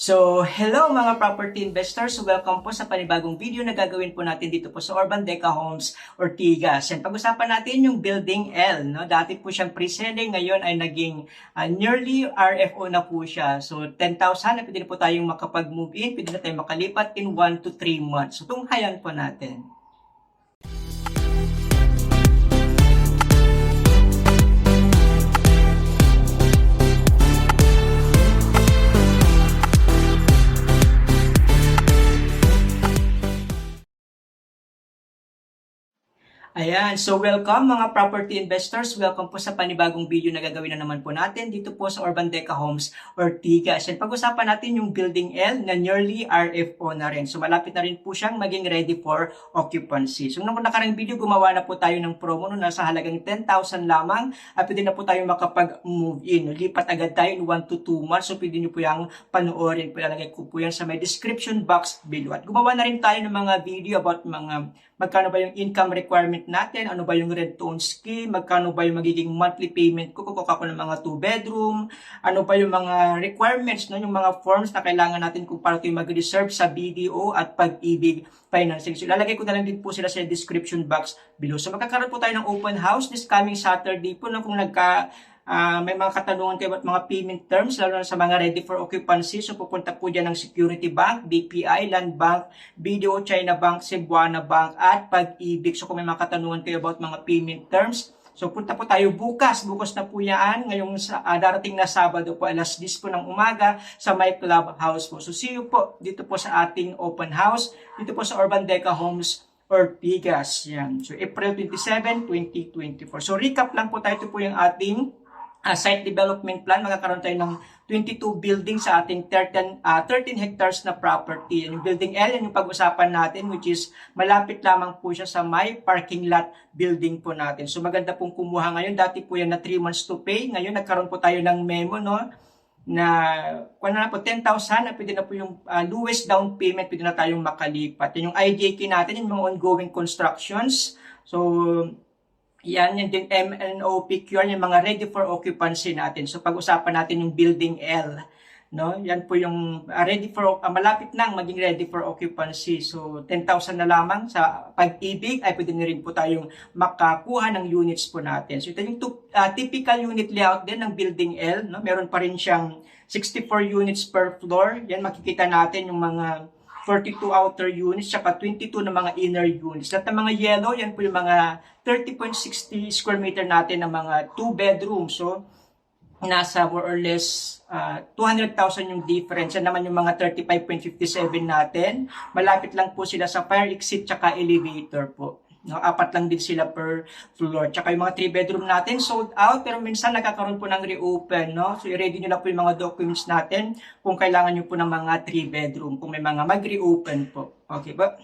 So, hello mga property investors. Welcome po sa panibagong video na gagawin po natin dito po sa Urban Deca Homes, Ortigas. And pag-usapan natin yung Building L. No? Dati po siyang pre-selling, ngayon ay naging nearly RFO na po siya. So, 10,000 na pwede na po tayong makapag-move in, pwede na tayong makalipat in 1 to 3 months. So, tunghayan po natin. Ayan, so welcome mga property investors. Welcome po sa panibagong video na gagawin na naman po natin dito po sa Urban Deca Homes, Ortigas. And pag-usapan natin yung Building L na nearly RFO na rin. So malapit na rin po siyang maging ready for occupancy. So nung nakarang video, gumawa na po tayo ng promo no, nasa halagang 10,000 lamang at pwede na po tayo makapag-move in. Lipat agad tayo in 1 to 2 months. So pwede nyo po yung panoorin. Ilalagay ko po yan sa may description box below. At gumawa na rin tayo ng mga video about mga magkano ba yung income requirement natin, ano ba yung rent to own scheme, magkano ba yung magiging monthly payment ko kung ako ng mga 2 bedroom, ano ba yung mga requirements, no, yung mga forms na kailangan natin kung para tayo mag-reserve sa BDO at Pag-ibig Financing. So ilalagay ko na lang din po sila sa description box below. So magkakaroon po tayo ng open house this coming Saturday po, no, kung may mga katanungan kayo at mga payment terms, lalo na sa mga ready for occupancy. So pupunta po dyan ng Security Bank, BPI, Land Bank, BDO, China Bank, Cebuana Bank, at Pag-ibig. So kung may mga katanungan kayo about mga payment terms, so punta po tayo bukas. Bukas na po yan. Ngayong darating na Sabado po, alas 10 po ng umaga sa My Clubhouse po. So see you po dito po sa ating open house, dito po sa Urban Deca Homes, Ortigas. Yan. So April 27, 2024. So recap lang po tayo. Ito po yung ating site development plan. Magkakaroon tayo ng 22 buildings sa ating 13 hectares na property. Yung Building L, yan yung pag-usapan natin, which is malapit lamang po siya sa may parking lot building po natin. So maganda pong kumuha ngayon. Dati po yan na 3 months to pay. Ngayon nagkaroon po tayo ng memo, no, na kung na po 10,000 na pwede na po yung lowest down payment, pwede na tayong makalipat. Yan yung IJK natin, yung mga ongoing constructions. So yan din MNOPQ, yung mga ready for occupancy natin. So pag-usapan natin yung Building L, no? Yan po yung ready for malapit nang maging ready for occupancy. So 10,000 na lamang sa Pag-ibig ay pwede na rin po tayong makakuha ng units po natin. So ito yung typical unit layout din ng Building L, no? Meron pa rin siyang 64 units per floor. Yan makikita natin yung mga 42 outer units, saka 22 na mga inner units. Lahat ng mga yellow, yan po yung mga 30.60 square meter natin ng mga 2 bedrooms. So, nasa more or less 200,000 yung difference. Yan naman yung mga 35.57 natin. Malapit lang po sila sa fire exit tsaka elevator po. No, 4 lang din sila per floor. Tsaka yung mga 3 bedroom natin sold out, pero minsan nagkakaroon po ng reopen, no? So i-ready nyo lang po yung mga documents natin kung kailangan nyo po ng mga 3 bedroom, kung may mga mag-reopen po. Okay ba?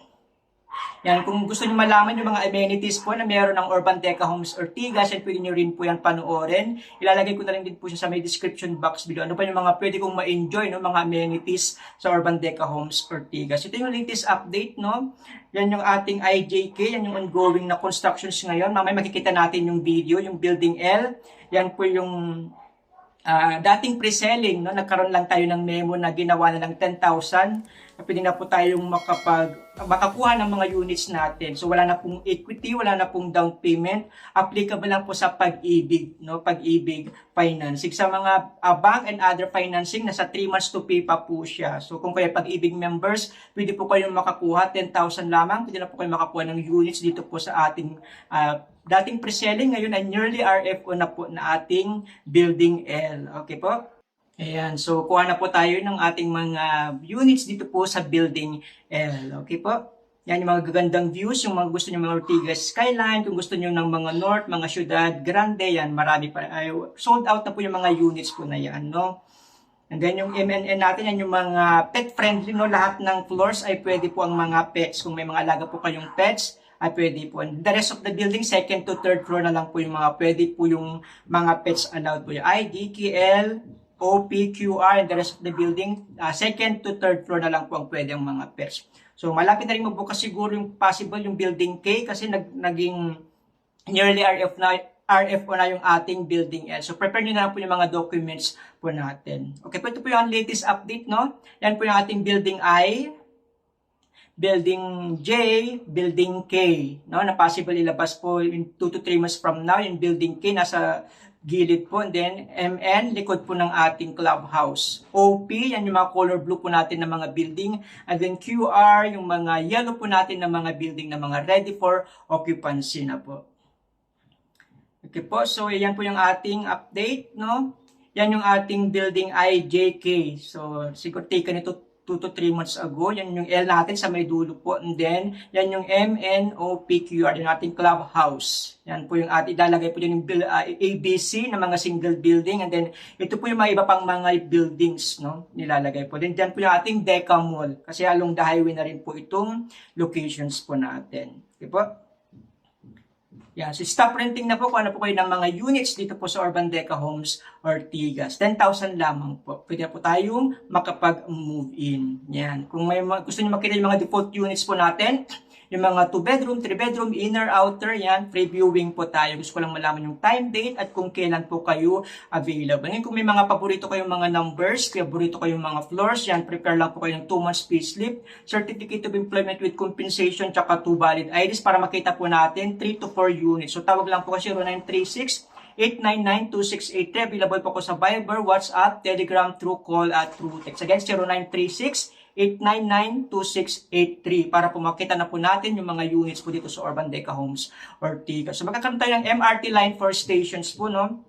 Yan, kung gusto niyo malaman yung mga amenities po na meron ng Urban Deca Homes Ortigas, yan pwede niyo rin po yan panoorin. Ilalagay ko na rin din po siya sa may description box below. Ano pa yung mga pwede kong ma-enjoy, no, mga amenities sa Urban Deca Homes Ortigas. Ito yung latest update, no. Yan yung ating IJK, yan yung ongoing na constructions ngayon. Mamaya makikita natin yung video, yung Building L. Yan po yung dating pre-selling, no, nagkaroon lang tayo ng memo na ginawa na lang 10,000. Pwede na po tayong makakuha ng mga units natin. So wala na pong equity, wala na pong down payment. Applicable lang po sa Pag-ibig, no, Pag-ibig Financing. Sa mga bank and other financing, nasa 3 months to pay pa po siya. So kung kayo Pag-ibig members, pwede po kayong makakuha 10,000 lamang. Pwede na po kayong makakuha ng units dito po sa ating dating pre-selling. Ngayon ay nearly RFO na po na ating Building L. Okay po? Ayan, so kuha na po tayo ng ating mga units dito po sa Building L. Okay po? Yan yung mga gagandang views, yung mga gusto nyo mga Ortigas skyline, kung gusto nyo ng mga north, mga syudad grande, yan, marami pa. Sold out na po yung mga units po na yan, no? And then yung MNN natin, yan yung mga pet friendly, no? Lahat ng floors ay pwede po ang mga pets. Kung may mga alaga po kayong pets, ay pwede po. And the rest of the building, second to third floor na lang po yung mga pwede po yung mga pets allowed po. Yung ID, KL, OPQR, and the rest of the building, second to third floor na lang po ang pwede ang mga pets. So malapit na rin magbukas siguro yung possible yung Building K kasi naging nearly RFO na yung ating building L. So, prepare nyo na lang po yung mga documents po natin. Okay po, ito po yung latest update, no? Yan po yung ating building I, building J, building K, no? Na possible ilabas po in 2 to 3 months from now, yung building K nasa gilid po. And then, MN, likod po ng ating clubhouse. OP, yan yung mga color blue po natin ng mga building. And then QR, yung mga yellow po natin ng mga building na mga ready for occupancy na po. Okay po, so yan po yung ating update, no? Yan yung ating building IJK. So, siguro taken ito 2 to 3 months ago. Yan yung L natin sa may dulo po. And then, yan yung MNOPQR, yung ating clubhouse. Yan po yung ating, ilalagay po yung ABC na mga single building. And then, ito po yung mga iba pang mga buildings, no? Nilalagay po. Then, yan po yung ating Deca Mall. Kasi along the highway na rin po itong locations po natin. Okay po? Yan, so stop renting na po kung ano po kayo ng mga units dito po sa Urban Deca Homes Ortigas. 10,000 lamang po. Pwede na po tayong makapag-move in. Yan. Kung may gusto niyo makita yung mga default units po natin, yung mga 2-bedroom, 3-bedroom, inner, outer, yan, previewing po tayo. Gusto ko lang malaman yung time, date, at kung kailan po kayo available. Ngayon, kung may mga paborito kayong mga numbers, paborito kayong mga floors, yan, prepare lang po kayo ng 2 months payslip, certificate of employment with compensation, tsaka 2 valid IDs para makita po natin 3 to 4 units. So, tawag lang po kasi 0936 899-2683. Available po ko sa Viber, WhatsApp, Telegram, through call at through text. Again, 0936 899-2683 para po makita na po natin yung mga units po dito sa Urban Deca Homes Ortigas. So magkakaroon tayo ng MRT line 4 stations po, no?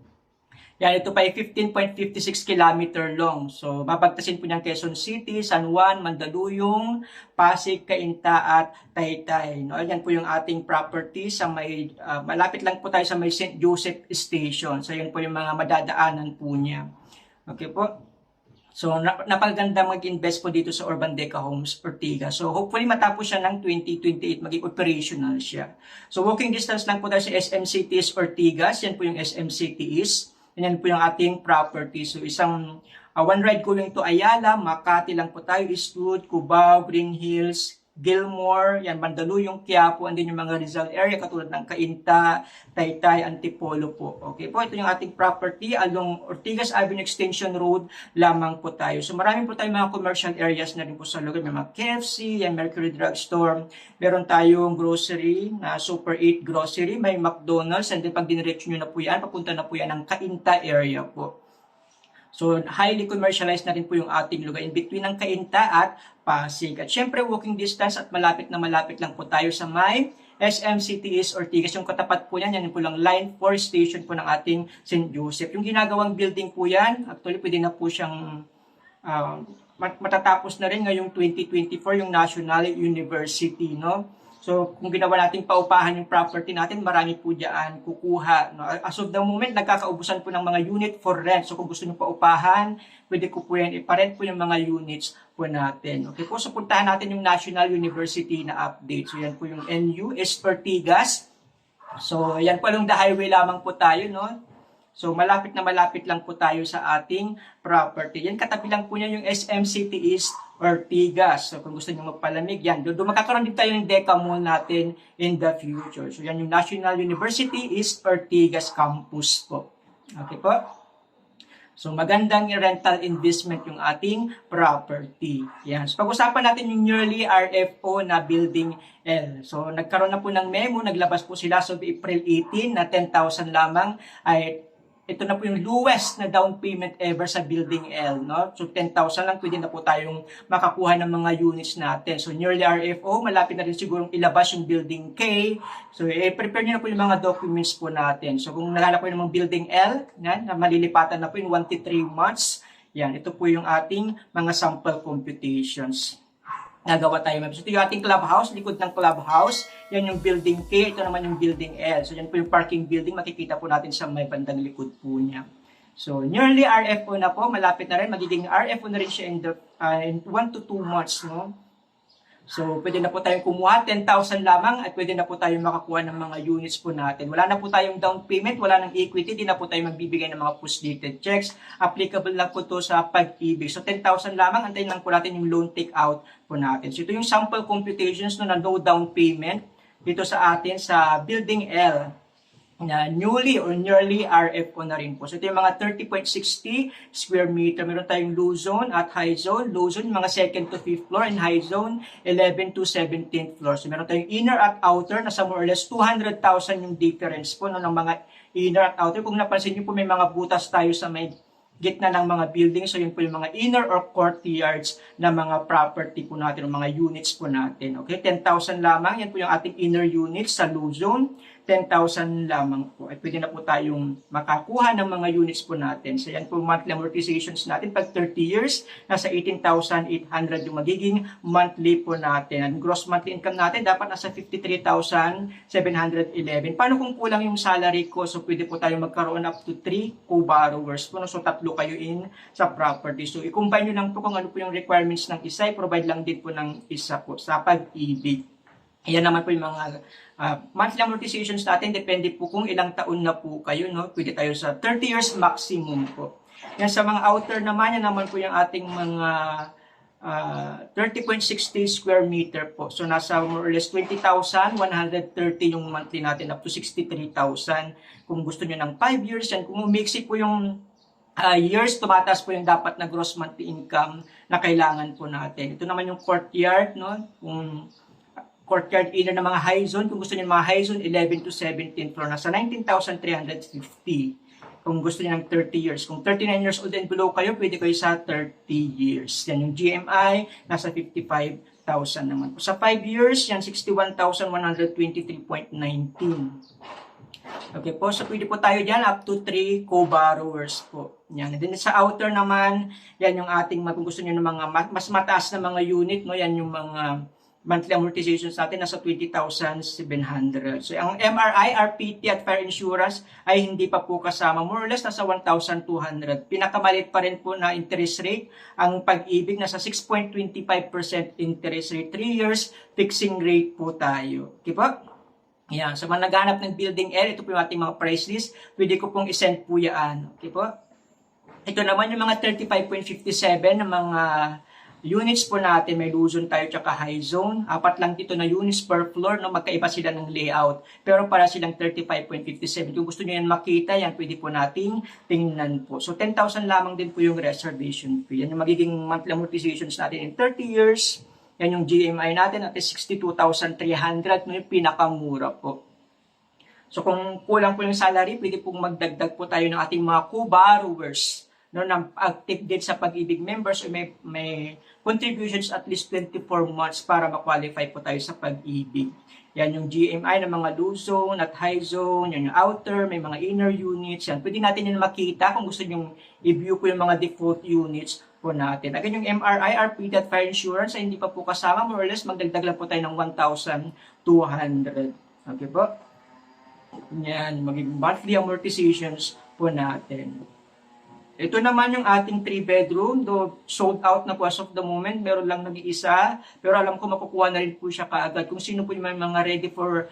Yan, ito pa ay 15.56 km long. So babagtasin po niyang Quezon City, San Juan, Mandaluyong, Pasig, Cainta at Taytay. No? Yan po yung ating property sa may, malapit lang po tayo sa may St. Joseph Station. So yan po yung mga madadaanan po niya. Okay po? So, napaganda mag-invest po dito sa Urban Deca Homes Ortigas. So, hopefully matapos siya ng 2028, maging operational siya. So, walking distance lang po tayo sa SM Cities Ortigas. Yan po yung SM Cities. Yan po yung ating property. So, isang one ride going to Ayala, Makati lang po tayo, Eastwood, Cubao, Green Hills, Gilmore, yan, Mandaluyong, Quiapo, and din yung mga Rizal area katulad ng Cainta, Taytay, Antipolo po. Okay po, ito yung ating property along Ortigas Avenue Extension Road lamang po tayo. So marami po tayong mga commercial areas na rin po sa lugar. May mga KFC, yan, Mercury Drugstore, meron tayong grocery na Super 8 Grocery, may McDonald's, and then pag diniretso nyo na po yan, papunta na po yan ng Cainta area po. So, highly commercialized na rin po yung ating lugar in between ng Cainta at Pasig. At syempre, walking distance at malapit na malapit lang po tayo sa may SM City East Ortigas. Yung katapat po yan, yan po lang line 4 station po ng ating St. Joseph. Yung ginagawang building po yan, actually pwede na po siyang matatapos na rin ngayong 2024 yung National University, no? So, kung ginawa natin paupahan yung property natin, marami po diyan kukuha. No? As of the moment, nagkakaubusan po ng mga unit for rent. So, kung gusto nyo paupahan, pwede ko po yan iparent po yung mga units po natin. Okay po, so puntahan natin yung National University na update. So, yan po yung NU, Ortigas. So, yan po along the highway lamang po tayo, no? So, malapit na malapit lang po tayo sa ating property. Yan, katabi lang po niya yung SM City East Ortigas. So, kung gusto niyo magpalamig, yan. Doon magkakaroon din tayo ng Deca Mall natin in the future. So, yan yung National University East Ortigas Campus po. Okay po? So, magandang rental investment yung ating property. Yan. So, pag-usapan natin yung yearly RFO na Building L. So, nagkaroon na po ng memo. Naglabas po sila so April 18 na 10,000 lamang ay ito na po yung lowest na down payment ever sa Building L, no? So 10,000 lang, pwede na po tayong makakuha ng mga units natin. So nearly RFO, malapit na rin sigurong ilabas yung Building K. So prepare nyo na po yung mga documents po natin. So kung nalala po yung mga Building L, yan, na malilipatan na po yung 1 to 3 months, yan, ito po yung ating mga sample computations. Nagawa tayo. So, ito yung ating clubhouse, likod ng clubhouse. Yan yung building K, ito naman yung building L. So, yan po yung parking building, makikita po natin sa may bandang likod po niya. So, nearly RFO na po, malapit na rin. Magiging RFO na rin siya in 1 to 2 months, no? So, pwede na po tayong kumuha, 10,000 lamang at pwede na po tayong makakuha ng mga units po natin. Wala na po tayong down payment, wala ng equity, di na po tayo magbibigay ng mga post-dated checks. Applicable lang po to sa pag-ibig. So, 10,000 lamang, antayin lang po natin yung loan take-out po natin. So, ito yung sample computations no, na no down payment dito sa atin sa Building L. na newly or nearly RF ko na rin po. So ito yung mga 30.60 square meter. Meron tayong low zone at high zone. Low zone, mga 2nd to 5th floor, and high zone, 11 to 17th floor. So meron tayong inner at outer, nasa more or less 200,000 yung difference po no, ng mga inner at outer. Kung napansin niyo po, may mga butas tayo sa may gitna ng mga building. So yun po yung mga inner or courtyards na mga property po natin, o mga units po natin. Okay, 10,000 lamang. Yan po yung ating inner units sa low zone. 10,000 lamang po. Ay pwede na po tayong makakuha ng mga units po natin. So yan po monthly amortizations natin. Pag 30 years, nasa 18,800 yung magiging monthly po natin. Ang gross monthly income natin dapat nasa 53,711. Paano kung kulang yung salary ko? So pwede po tayong magkaroon up to 3 co-borrowers po. So tatlo kayo in sa property. So i-combine nyo lang po kung ano po yung requirements ng isa. I-provide lang din po ng isa po sa pag-ibig. Ayan naman po yung mga monthly amortizations natin. Depende po kung ilang taon na po kayo. No? Pwede tayo sa 30 years maximum po. Yan sa mga outer naman, yan naman po yung ating mga 30.60 square meter po. So nasa more or less 20,130 yung monthly natin up to 63,000. Kung gusto nyo ng 5 years yan, kung umiksi po yung years, tumataas po yung dapat na gross monthly income na kailangan po natin. Ito naman yung courtyard, no? Kung courtyard inner ng mga high zone. Kung gusto niyo ng mga high zone, 11 to 17 floor, nasa 19,350. Kung gusto niyo ng 30 years. Kung 39 years old and below kayo, pwede kayo sa 30 years. Yan yung GMI, nasa 55,000 naman. Sa 5 years, yan 61,123.19. Okay po, so pwede po tayo dyan up to 3 co-borrowers po. Yan. And then sa outer naman, yan yung ating, kung gusto niyo ng mga mas mataas na mga unit, no? Yan yung mga monthly amortizations natin nasa 20,700. So, ang MRI, RPT at fire insurance ay hindi pa po kasama. More or less, nasa 1,200. Pinakamalit pa rin po na interest rate. Ang pag-ibig, nasa 6.25% interest rate. 3 years, fixing rate po tayo. Okay po? Yan. So, mga naghanap ng building L, ito po yung ating mga price list. Pwede ko pong isend po yan. Okay po? Ito naman yung mga 35.57 na mga units po natin, may low zone tayo tsaka high zone. Apat lang dito na units per floor, no? Magkaiba sila ng layout. Pero para silang 35.57. Kung gusto nyo yan makita, yan pwede po nating tingnan po. So 10,000 lamang din po yung reservation fee. Yan yung magiging monthly amortizations natin in 30 years. Yan yung GMI natin at 62,300, no? Yung pinakamura po. So kung kulang po yung salary, pwede pong magdagdag po tayo ng ating mga co-borrowers, no, na active din sa Pag-ibig members, o may contributions at least 24 months para ma-qualify po tayo sa Pag-ibig. Yan yung GMI ng mga low zone at high zone, yan yung outer, may mga inner units, yan. Pwede natin yun makita kung gusto nyo i-view po yung mga default units po natin. Again, yung MRI, RPT at fire insurance ay hindi pa po kasama, more or less magdagdag lang po tayo ng 1,200. Okay po? Yan, magiging monthly amortizations po natin. Ito naman yung ating 3-bedroom, though sold out na po as of the moment, meron lang nag-iisa, pero alam ko makukuha na rin po siya kaagad. Kung sino po yung mga ready for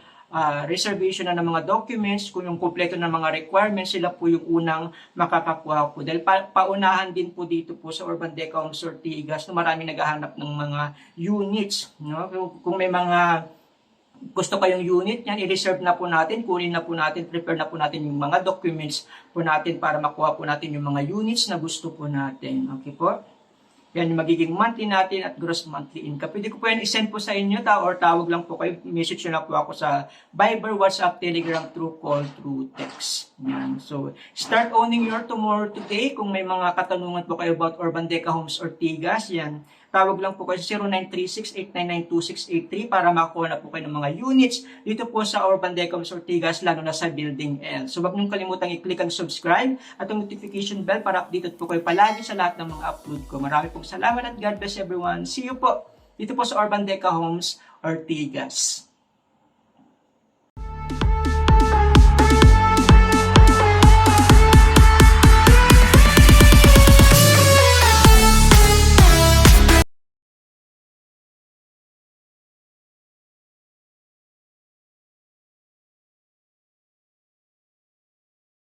reservation na ng mga documents, kung yung kompleto ng mga requirements, sila po yung unang makakakuha po. Dahil paunahan din po dito po sa Urban Deca Homes Ortigas, na maraming naghahanap ng mga units. No? Kung may mga gusto kayong unit, yan, i-reserve na po natin, kunin na po natin, prepare na po natin yung mga documents po natin para makuha po natin yung mga units na gusto po natin. Okay po? Yan yung magiging monthly natin at gross monthly income. Pwede ko po yan i-send po sa inyo or tawag lang po kayo, message nyo lang po ako sa Viber, WhatsApp, Telegram, through call, through text. Yan. So, start owning your tomorrow today. Kung may mga katanungan po kayo about Urban Deca Homes Ortigas, yan. Tawag lang po kayo sa 0936-899-2683 para makuha na po kayo ng mga units dito po sa Urban Deca Homes Ortigas, lalo na sa Building L. So, wag niyong kalimutang i-click ang subscribe at ang notification bell para updated po kayo palagi sa lahat ng mga upload ko. Marami pong salamat at God bless everyone. See you po dito po sa Urban Deca Homes Ortigas.